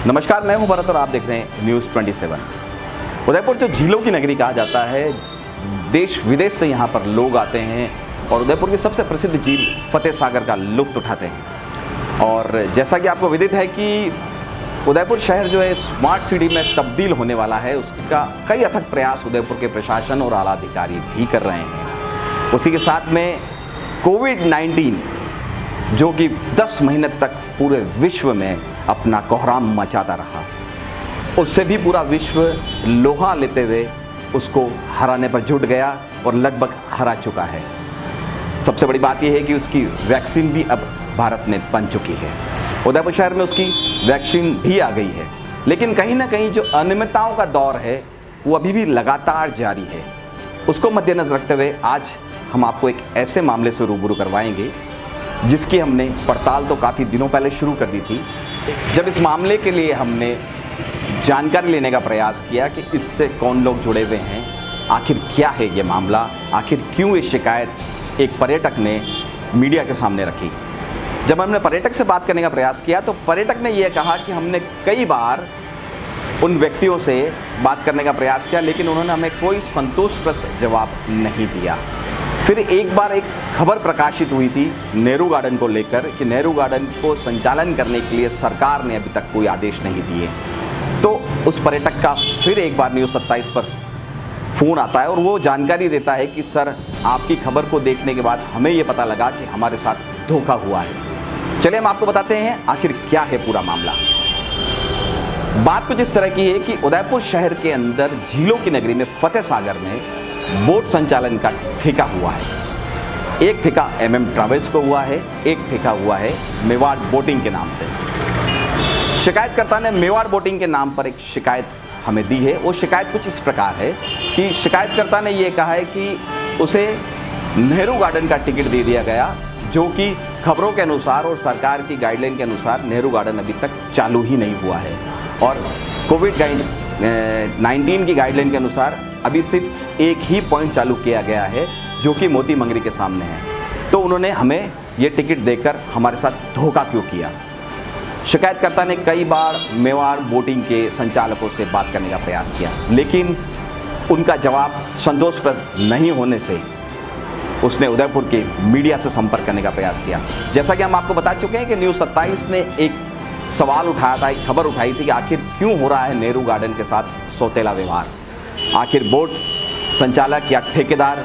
नमस्कार, मैं हूं भरत और आप देख रहे हैं न्यूज़ 27। उदयपुर जो झीलों की नगरी कहा जाता है, देश विदेश से यहां पर लोग आते हैं और उदयपुर की सबसे प्रसिद्ध झील फतेह सागर का लुत्फ़ उठाते हैं। और जैसा कि आपको विदित है कि उदयपुर शहर जो है स्मार्ट सिटी में तब्दील होने वाला है, उसका कई अथक प्रयास उदयपुर के प्रशासन और आला अधिकारी भी कर रहे हैं। उसी के साथ में कोविड-19 जो कि 10 महीने तक पूरे विश्व में अपना कोहराम मचाता रहा, उससे भी पूरा विश्व लोहा लेते हुए उसको हराने पर जुट गया और लगभग हरा चुका है। सबसे बड़ी बात यह है कि उसकी वैक्सीन भी अब भारत में बन चुकी है। उदयपुर शहर में उसकी वैक्सीन भी आ गई है, लेकिन कहीं ना कहीं जो अनियमितताओं का दौर है वो अभी भी लगातार जारी है। उसको मद्देनजर रखते हुए आज हम आपको एक ऐसे मामले से रूबरू करवाएंगे जिसकी हमने पड़ताल तो काफ़ी दिनों पहले शुरू कर दी थी। जब इस मामले के लिए हमने जानकारी लेने का प्रयास किया कि इससे कौन लोग जुड़े हुए हैं, आखिर क्या है ये मामला, आखिर क्यों ये शिकायत एक पर्यटक ने मीडिया के सामने रखी। जब हमने पर्यटक से बात करने का प्रयास किया तो पर्यटक ने यह कहा कि हमने कई बार उन व्यक्तियों से बात करने का प्रयास किया, लेकिन उन्होंने हमें कोई संतोषप्रद जवाब नहीं दिया। फिर एक बार एक खबर प्रकाशित हुई थी नेहरू गार्डन को लेकर कि नेहरू गार्डन को संचालन करने के लिए सरकार ने अभी तक कोई आदेश नहीं दिए। तो उस पर्यटक का फिर एक बार न्यूज़ 27 पर फ़ोन आता है और वो जानकारी देता है कि सर, आपकी खबर को देखने के बाद हमें ये पता लगा कि हमारे साथ धोखा हुआ है। चलिए हम आपको बताते हैं आखिर क्या है पूरा मामला। बात कुछ इस तरह की है कि उदयपुर शहर के अंदर झीलों की नगरी में फतेह सागर में बोट संचालन का ठेका हुआ है। एक ठेका MM ट्रैवल्स को हुआ है, एक ठेका हुआ है मेवाड़ बोटिंग के नाम से। शिकायतकर्ता ने मेवाड़ बोटिंग के नाम पर एक शिकायत हमें दी है। वो शिकायत कुछ इस प्रकार है कि शिकायतकर्ता ने ये कहा है कि उसे नेहरू गार्डन का टिकट दे दिया गया, जो कि खबरों के अनुसार और सरकार की गाइडलाइन के अनुसार नेहरू गार्डन अभी तक चालू ही नहीं हुआ है और कोविड-19 की गाइडलाइन के अनुसार अभी सिर्फ एक ही पॉइंट चालू किया गया है, जो कि मोती मंगरी के सामने है। तो उन्होंने हमें ये टिकट देकर हमारे साथ धोखा क्यों किया। शिकायतकर्ता ने कई बार मेवाड़ बोटिंग के संचालकों से बात करने का प्रयास किया, लेकिन उनका जवाब संतोषप्रद नहीं होने से उसने उदयपुर के मीडिया से संपर्क करने का प्रयास किया। जैसा कि हम आपको बता चुके हैं कि न्यूज़ 27 ने एक सवाल उठाया था, एक खबर उठाई थी कि आखिर क्यों हो रहा है नेहरू गार्डन के साथ सौतेला व्यवहार, आखिर बोट संचालक या ठेकेदार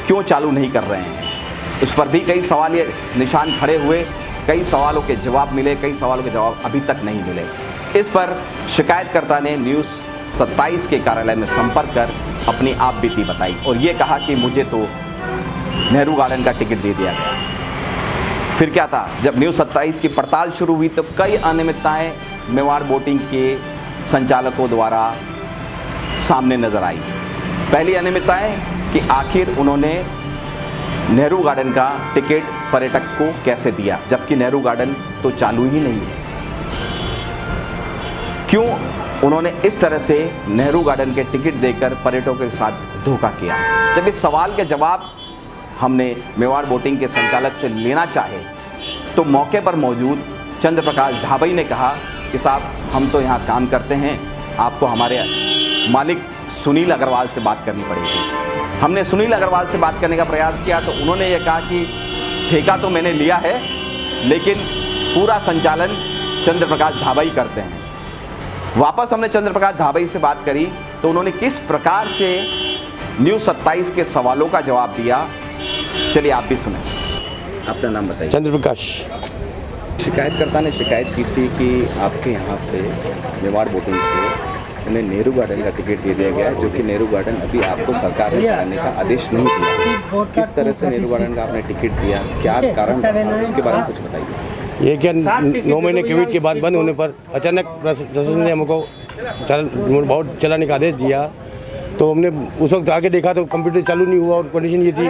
क्यों चालू नहीं कर रहे हैं। उस पर भी कई सवाल ये निशान खड़े हुए, कई सवालों के जवाब मिले, कई सवालों के जवाब अभी तक नहीं मिले। इस पर शिकायतकर्ता ने न्यूज़ 27 के कार्यालय में संपर्क कर अपनी आप बीती बताई और ये कहा कि मुझे तो नेहरू गार्डन का टिकट दे दिया गया। फिर क्या था, जब न्यूज़ 27 की पड़ताल शुरू हुई तो कई अनियमितताएं मेवाड़ बोटिंग के संचालकों द्वारा सामने नजर आई। पहली अनियमितताएं कि आखिर उन्होंने नेहरू गार्डन का टिकट पर्यटक को कैसे दिया, जबकि नेहरू गार्डन तो चालू ही नहीं है। क्यों उन्होंने इस तरह से नेहरू गार्डन के टिकट देकर पर्यटकों के साथ धोखा किया। जब इस सवाल के जवाब हमने मेवाड़ बोटिंग के संचालक से लेना चाहे तो मौके पर मौजूद चंद्र प्रकाश ढाबई ने कहा कि साहब, हम तो यहाँ काम करते हैं, आपको हमारे मालिक सुनील अग्रवाल से बात करनी पड़ेगी। हमने सुनील अग्रवाल से बात करने का प्रयास किया तो उन्होंने ये कहा कि ठेका तो मैंने लिया है, लेकिन पूरा संचालन चंद्र प्रकाश ढाबई करते हैं। वापस हमने चंद्र प्रकाश ढाबई से बात करी तो उन्होंने किस प्रकार से न्यूज़ 27 के सवालों का जवाब दिया, चलिए आप भी सुने। अपना नाम बताइए। चंद्र प्रकाश। शिकायतकर्ता ने शिकायत की थी कि आपके यहाँ से मेवाड़ बोटिंग से उन्हें नेहरू गार्डन का टिकट दे दिया गया है, जो कि नेहरू गार्डन अभी आपको सरकार ने चलाने का आदेश नहीं दिया। किस तरह से नेहरू गार्डन का आपने टिकट दिया, क्या कारण था, उसके बारे में कुछ बताइए। ये क्या 9 महीने कोविड के बाद बंद होने पर अचानक प्रशासन ने हमको बोट चलाने का आदेश दिया, तो हमने उस वक्त आगे देखा तो कंप्यूटर चालू नहीं हुआ और कंडीशन ये थी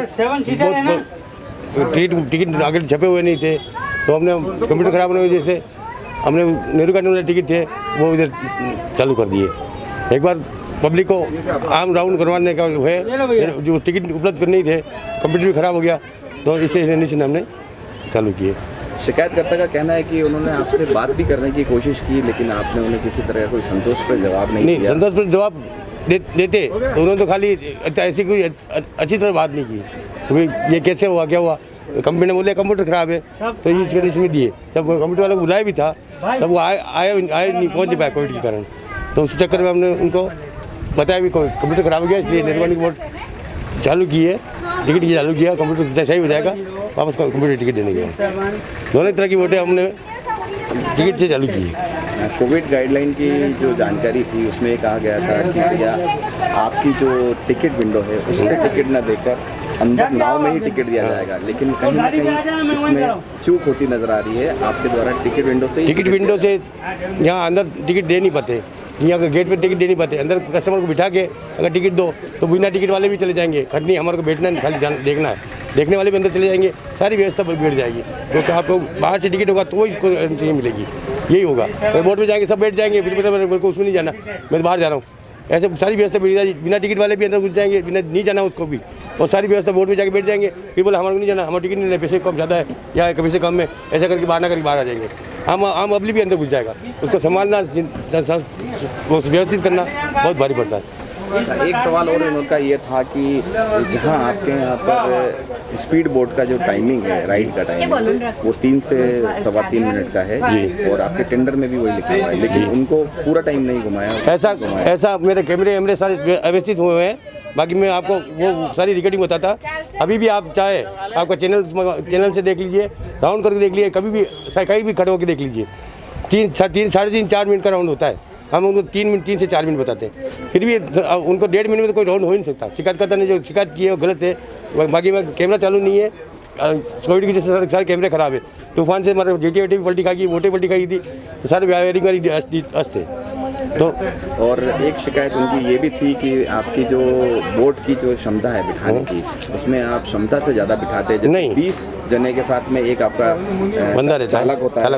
टिकट आगे छपे हुए नहीं थे, तो हमने कंप्यूटर ख़राब होने की वजह से हमने नेहरू गार्डन वाले टिकट थे वो इधर चालू कर दिए। एक बार पब्लिक को आम राउंड करवाने का है, जो टिकट उपलब्ध करने थे, कंप्यूटर भी ख़राब हो गया, तो इसे हमने चालू किए। शिकायतकर्ता का कहना है कि उन्होंने आपसे बात भी करने की कोशिश की, लेकिन आपने उन्हें किसी तरह का कोई संतोषप्रद जवाब नहीं दिया। संतोषप्रद जवाब देते तो उन्होंने तो खाली ऐसी कोई अच्छी तरह बात नहीं की। तो ये कैसे हुआ, क्या हुआ, कंपनी ने बोले कंप्यूटर खराब है, तो ये कंडीशन में दिए। जब कंप्यूटर वाला बुलाया भी था तब वो आए नहीं, पहुँच नहीं पाया कोविड के कारण। तो उस चक्कर में हमने उनको बताया भी कंप्यूटर खराब हो गया, इसलिए निर्माण बोर्ड चालू की है, टिकट ये चालू किया, कंप्यूटर सही हो जाएगा, वापस कंप्यूटर टिकट देने गया। दोनों तरह की वोटें हमने टिकट से चालू की है। कोविड गाइडलाइन की जो जानकारी थी उसमें ये कहा गया था कि भैया आपकी जो टिकट विंडो है उससे टिकट न देकर अंदर नाव में ही टिकट दिया जाएगा, लेकिन कहीं ना कहीं इसमें चूक होती नजर आ रही है। आपके द्वारा टिकट विंडो से यहाँ अंदर टिकट दे नहीं पाते, यहाँ के गेट पे टिकट दे नहीं पाते। अंदर कस्टमर को बिठा के अगर टिकट दो तो बिना टिकट वाले भी चले जाएंगे, खट नहीं, हमारे को बैठना नहीं, खाली देखना है, देखने वाले भी अंदर चले जाएंगे, सारी व्यवस्था बिगड़ जाएगी। क्योंकि आपको बाहर से टिकट होगा तो वही एंट्री मिलेगी, यही होगा। अगर बोर्ड में जाएंगे सब बैठ जाएंगे, फिर मेरे को उसमें नहीं जाना, मैं बाहर जा रहा हूँ, ऐसे सारी व्यवस्था बिगड़ जाएगी। बिना टिकट वाले भी अंदर घुस जाएंगे, बिना नहीं जाना उसको भी, और सारी व्यवस्था बोर्ड में जाके बैठ जाएंगे, फिर बोले हमारे को नहीं जाना, हमारा टिकट नहीं है, पैसे कम ज़्यादा है या पैसे कम है, ऐसा करके बाहर ना करके बाहर आ जाएंगे। आम पब्लिक भी अंदर घुस जाएगा, उसको संभालना, व्यवस्थित करना बहुत भारी पड़ता है। एक सवाल और उनका ये था कि जहां आपके यहाँ पर स्पीड बोट का जो टाइमिंग है, राइड का टाइमिंग, वो 3 से 3.25 मिनट का है और आपके टेंडर में भी वही लिखा हुआ है, लेकिन उनको पूरा टाइम नहीं घुमाया। ऐसा मेरे कैमरे सारे व्यवस्थित हुए हैं। बाकी मैं आपको वो सारी रिकॉर्डिंग बताता, अभी भी आप चाहे आपका चैनल से देख लीजिए, राउंड करके देख लीजिए, कभी भी कहीं भी खड़े होकर देख लीजिए, 3-4 मिनट का राउंड होता है। हम उनको 3 से 4 मिनट बताते हैं, फिर भी उनको 1.5 मिनट में तो कोई राउंड हो ही नहीं सकता। शिकायतकर्ता ने जो शिकायत की है वो गलत है। बाकी में कैमरा चालू नहीं है, कोविड की जैसे सारे कैमरे खराब है, तूफान से हमारे जेटी भी पलटी खाई, वोटें पलटी खाई थी, तो सारे वायरिंग वाली अस्त है। तो और एक शिकायत उनकी ये भी थी कि आपकी जो बोट की जो क्षमता है बिठाने की, उसमें आप क्षमता से ज़्यादा बिठाते हैं। नहीं, 20 जने के साथ में एक आपका बंदा चालक होता है।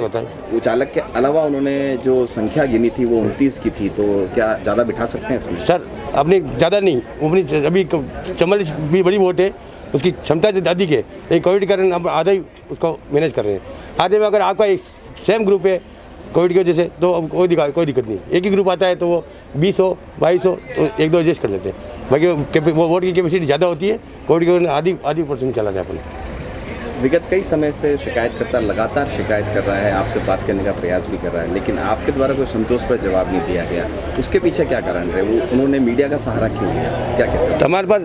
वो चालक के अलावा उन्होंने जो संख्या गिनी थी वो 29 की थी, तो क्या ज़्यादा बिठा सकते हैं इसमें? सर अपनी ज़्यादा नहीं, अपनी अभी चमल भी बड़ी बोट है, उसकी क्षमता अधिक है, लेकिन कोविड के कारण हम आधा ही उसको मैनेज कर रहे हैं। आधे में अगर आपका एक सेम ग्रुप है कोविड की वजह से तो कोई दिक्कत नहीं, एक ही ग्रुप आता है तो वो 20 हो 22 हो तो 1-2 एडजस्ट कर लेते हैं। बाकी वो बोट की कैपेसिटी ज़्यादा होती है, कोविड की आधी % चला जाए अपने। विगत कई समय से शिकायतकर्ता लगातार शिकायत कर रहा है, आपसे बात करने का प्रयास भी कर रहा है, लेकिन आपके द्वारा कोई संतोषप्रद जवाब नहीं दिया गया। उसके पीछे क्या कारण रहे? वो उन्होंने मीडिया का सहारा क्यों लिया, क्या कहते हैं? तो हमारे पास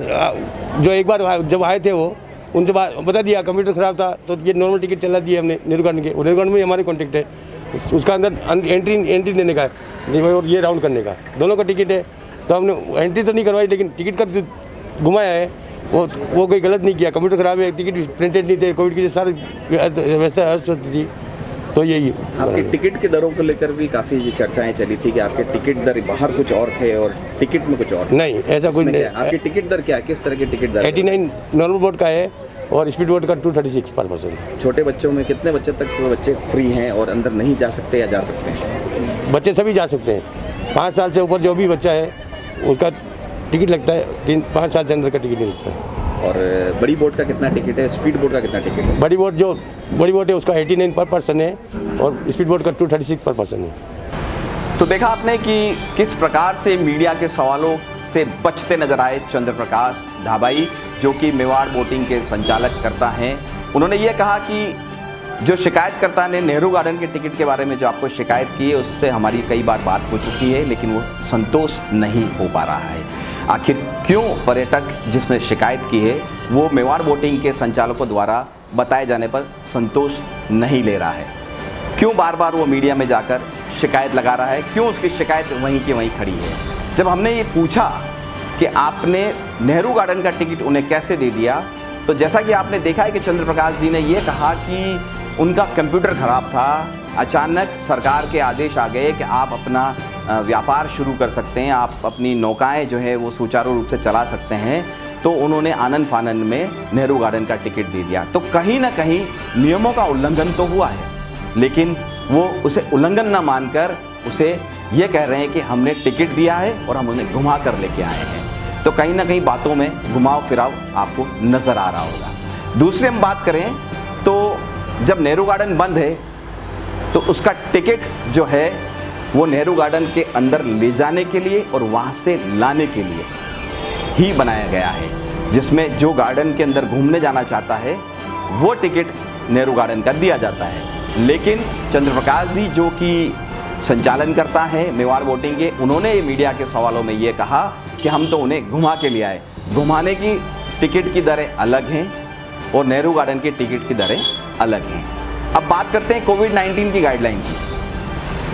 जो एक बार जब आए थे वो उनसे बता दिया कंप्यूटर ख़राब था, तो ये नॉर्मल टिकट चला दिया हमने नेहरू गार्डन के। नेहरू गार्डन में हमारे कॉन्टेक्ट है, उसका अंदर एंट्री देने का है और ये राउंड करने का, दोनों का टिकट है। तो हमने एंट्री तो नहीं करवाई, लेकिन टिकट का जो घुमाया है वो कोई गलत नहीं किया। कंप्यूटर ख़राब है, टिकट प्रिंटेड नहीं थे, कोविड की सारी व्यवस्था अस्त थी, तो यही। आपके टिकट के दरों को लेकर भी काफ़ी चर्चाएं चली थी कि आपके टिकट दर बाहर कुछ और थे और टिकट में कुछ और। नहीं, ऐसा कुछ नहीं। आपकी टिकट दर क्या है, किस तरह की टिकट दर? 89 नॉर्मल बोर्ड का है और स्पीड बोट का 236 पर पर्सन। छोटे बच्चों में कितने बच्चे तक बच्चे फ्री हैं और अंदर नहीं जा सकते या जा सकते हैं? बच्चे सभी जा सकते हैं, 5 साल से ऊपर जो भी बच्चा है उसका टिकट लगता है, 5 साल से अंदर का टिकट नहीं लगता है। और बड़ी बोट का कितना टिकट है, स्पीड बोट का कितना टिकट है? बड़ी बोट है उसका 89 पर पर्सन है और स्पीड बोट का 236 पर पर्सन है। तो देखा आपने कि किस प्रकार से मीडिया के सवालों से बचते नजर आए चंद्र प्रकाश ढाबाई, जो कि मेवाड़ बोटिंग के संचालक करता हैं। उन्होंने ये कहा कि जो शिकायतकर्ता ने नेहरू गार्डन के टिकट के बारे में जो आपको शिकायत की है उससे हमारी कई बार बात हो चुकी है, लेकिन वो संतोष नहीं हो पा रहा है। आखिर क्यों पर्यटक जिसने शिकायत की है वो मेवाड़ बोटिंग के संचालकों द्वारा बताए जाने पर संतोष नहीं ले रहा है? क्यों बार बार वो मीडिया में जाकर शिकायत लगा रहा है? क्यों उसकी शिकायत वहीं की वहीं खड़ी है? जब हमने ये पूछा कि आपने नेहरू गार्डन का टिकट उन्हें कैसे दे दिया, तो जैसा कि आपने देखा है कि चंद्र प्रकाश जी ने ये कहा कि उनका कंप्यूटर ख़राब था, अचानक सरकार के आदेश आ गए कि आप अपना व्यापार शुरू कर सकते हैं, आप अपनी नौकाएं जो है वो सुचारू रूप से चला सकते हैं, तो उन्होंने आनन फानन में नेहरू गार्डन का टिकट दे दिया। तो कहीं ना कहीं नियमों का उल्लंघन तो हुआ है, लेकिन वो उसे उल्लंघन ना मानकर उसे ये कह रहे हैं कि हमने टिकट दिया है और हम उन्हें घुमा कर लेके आए हैं। तो कहीं ना कहीं बातों में घुमाव फिराव आपको नज़र आ रहा होगा। दूसरी हम बात करें तो जब नेहरू गार्डन बंद है तो उसका टिकट जो है वो नेहरू गार्डन के अंदर ले जाने के लिए और वहाँ से लाने के लिए ही बनाया गया है, जिसमें जो गार्डन के अंदर घूमने जाना चाहता है वो टिकट नेहरू गार्डन का दिया जाता है। लेकिन चंद्रप्रकाश जी जो कि संचालन करता है मेवाड़ बोटिंग के, उन्होंने मीडिया के सवालों में ये कहा कि हम तो उन्हें घुमा के ले आए, घुमाने की टिकट की दरें अलग हैं और नेहरू गार्डन की टिकट की दरें अलग हैं। अब बात करते हैं कोविड-19 की गाइडलाइन की।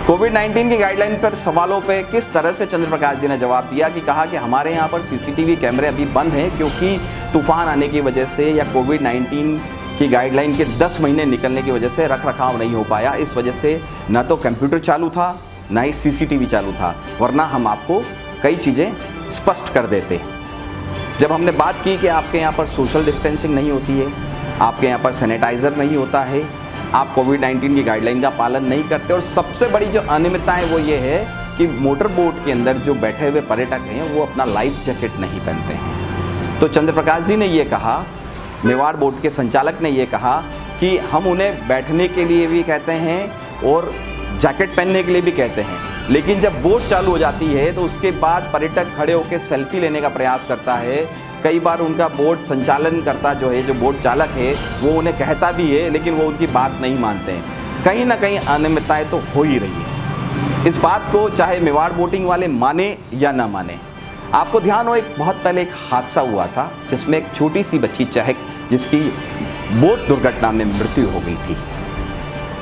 कोविड-19 की गाइडलाइन पर सवालों पे किस तरह से चंद्रप्रकाश जी ने जवाब दिया कि कहा कि हमारे यहाँ पर सीसीटीवी कैमरे अभी बंद हैं क्योंकि तूफान आने की वजह से या कोविड-19 की गाइडलाइन के 10 महीने निकलने की वजह से रख रखाव नहीं हो पाया। इस वजह से न तो कंप्यूटर चालू था ना ही सीसीटीवी चालू था, वरना हम आपको कई चीज़ें स्पष्ट कर देते। जब हमने बात की कि आपके यहाँ पर सोशल डिस्टेंसिंग नहीं होती है, आपके यहाँ पर सैनिटाइज़र नहीं होता है, आप कोविड-19 की गाइडलाइन का पालन नहीं करते, और सबसे बड़ी जो अनियमितता है वो ये है कि मोटर बोट के अंदर जो बैठे हुए पर्यटक हैं वो अपना लाइफ जैकेट नहीं पहनते हैं। तो चंद्रप्रकाश जी ने ये कहा, मेवाड़ बोट के संचालक ने ये कहा कि हम उन्हें बैठने के लिए भी कहते हैं और जैकेट पहनने के लिए भी कहते हैं, लेकिन जब बोट चालू हो जाती है तो उसके बाद पर्यटक खड़े होकर सेल्फी लेने का प्रयास करता है। कई बार उनका बोट संचालन करता जो है, जो बोट चालक है, वो उन्हें कहता भी है लेकिन वो उनकी बात नहीं मानते हैं। कहीं ना कहीं अनियमितताएं तो हो ही रही है। इस बात को चाहे मेवाड़ बोटिंग वाले माने या ना माने, आपको ध्यान हो एक बहुत पहले एक हादसा हुआ था जिसमें एक छोटी सी बच्ची चहक जिसकी बोट दुर्घटना में मृत्यु हो गई थी।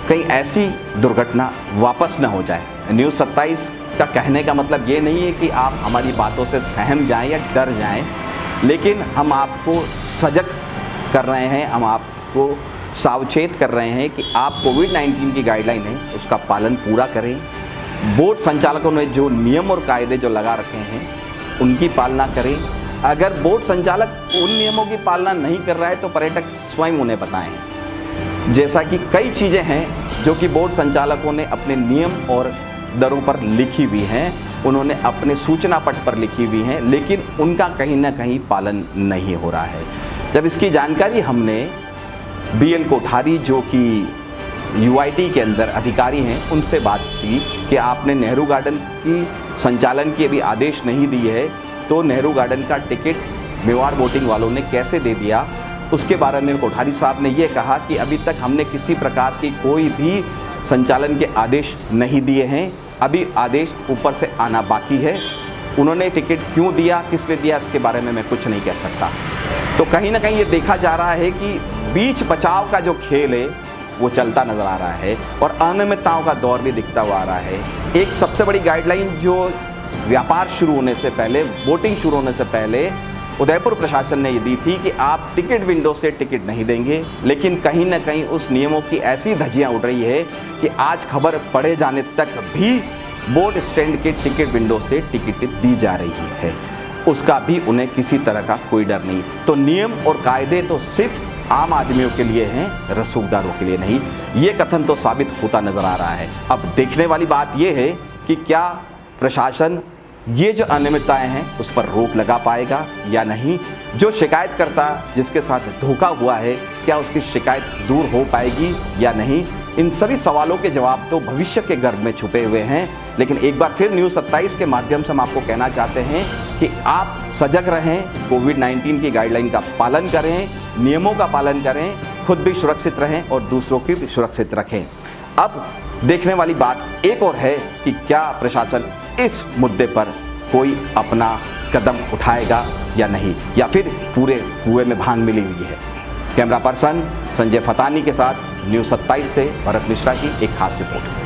कहीं ऐसी दुर्घटना वापस ना हो जाए। न्यूज़ 27 का कहने का मतलब ये नहीं है कि आप हमारी बातों से सहम जाएं या डर जाएं, लेकिन हम आपको सजग कर रहे हैं, हम आपको सावचेत कर रहे हैं कि आप कोविड-19 की गाइडलाइन है उसका पालन पूरा करें। बोट संचालकों ने जो नियम और कायदे जो लगा रखे हैं उनकी पालना करें। अगर बोट संचालक उन नियमों की पालना नहीं कर रहा है तो पर्यटक स्वयं उन्हें बताएं। जैसा कि कई चीज़ें हैं जो कि बोट संचालकों ने अपने नियम और दरों पर लिखी हुई हैं, उन्होंने अपने सूचना पट पर लिखी हुई हैं, लेकिन उनका कहीं ना कहीं पालन नहीं हो रहा है। जब इसकी जानकारी हमने BL कोठारी जो कि UIT के अंदर अधिकारी हैं उनसे बात की कि आपने नेहरू गार्डन की संचालन की अभी आदेश नहीं दिए है, तो नेहरू गार्डन का टिकट मेवाड़ बोटिंग वालों ने कैसे दे दिया, उसके बारे में कोठारी साहब ने ये कहा कि अभी तक हमने किसी प्रकार की कोई भी संचालन के आदेश नहीं दिए हैं, अभी आदेश ऊपर से आना बाकी है। उन्होंने टिकट क्यों दिया, किस लिए दिया, इसके बारे में मैं कुछ नहीं कह सकता। तो कहीं ना कहीं ये देखा जा रहा है कि बीच बचाव का जो खेल है वो चलता नज़र आ रहा है और अनियमितताओं का दौर भी दिखता हुआ आ रहा है। एक सबसे बड़ी गाइडलाइन जो व्यापार शुरू होने से पहले, बोटिंग शुरू होने से पहले उदयपुर प्रशासन ने ये दी थी कि आप टिकट विंडो से टिकट नहीं देंगे, लेकिन कहीं ना कहीं उस नियमों की ऐसी धज्जियां उड़ रही है कि आज खबर पढ़े जाने तक भी बोट स्टैंड के टिकट विंडो से टिकट दी जा रही है, उसका भी उन्हें किसी तरह का कोई डर नहीं। तो नियम और कायदे तो सिर्फ आम आदमियों के लिए हैं, रसूखदारों के लिए नहीं। ये कथन तो साबित होता नजर आ रहा है। अब देखने वाली बात यह है कि क्या प्रशासन ये जो अनियमितताएं हैं उस पर रोक लगा पाएगा या नहीं। जो शिकायतकर्ता जिसके साथ धोखा हुआ है, क्या उसकी शिकायत दूर हो पाएगी या नहीं। इन सभी सवालों के जवाब तो भविष्य के गर्भ में छुपे हुए हैं। लेकिन एक बार फिर न्यूज़ 27 के माध्यम से हम आपको कहना चाहते हैं कि आप सजग रहें, कोविड-19 की गाइडलाइन का पालन करें, नियमों का पालन करें, खुद भी सुरक्षित रहें और दूसरों की भी सुरक्षित रखें। अब देखने वाली बात एक और है कि क्या प्रशासन इस मुद्दे पर कोई अपना कदम उठाएगा या नहीं, या फिर पूरे कुएं में भांग मिली हुई है। कैमरा पर्सन संजय फतानी के साथ न्यूज़ 27 से भरत मिश्रा की एक खास रिपोर्ट।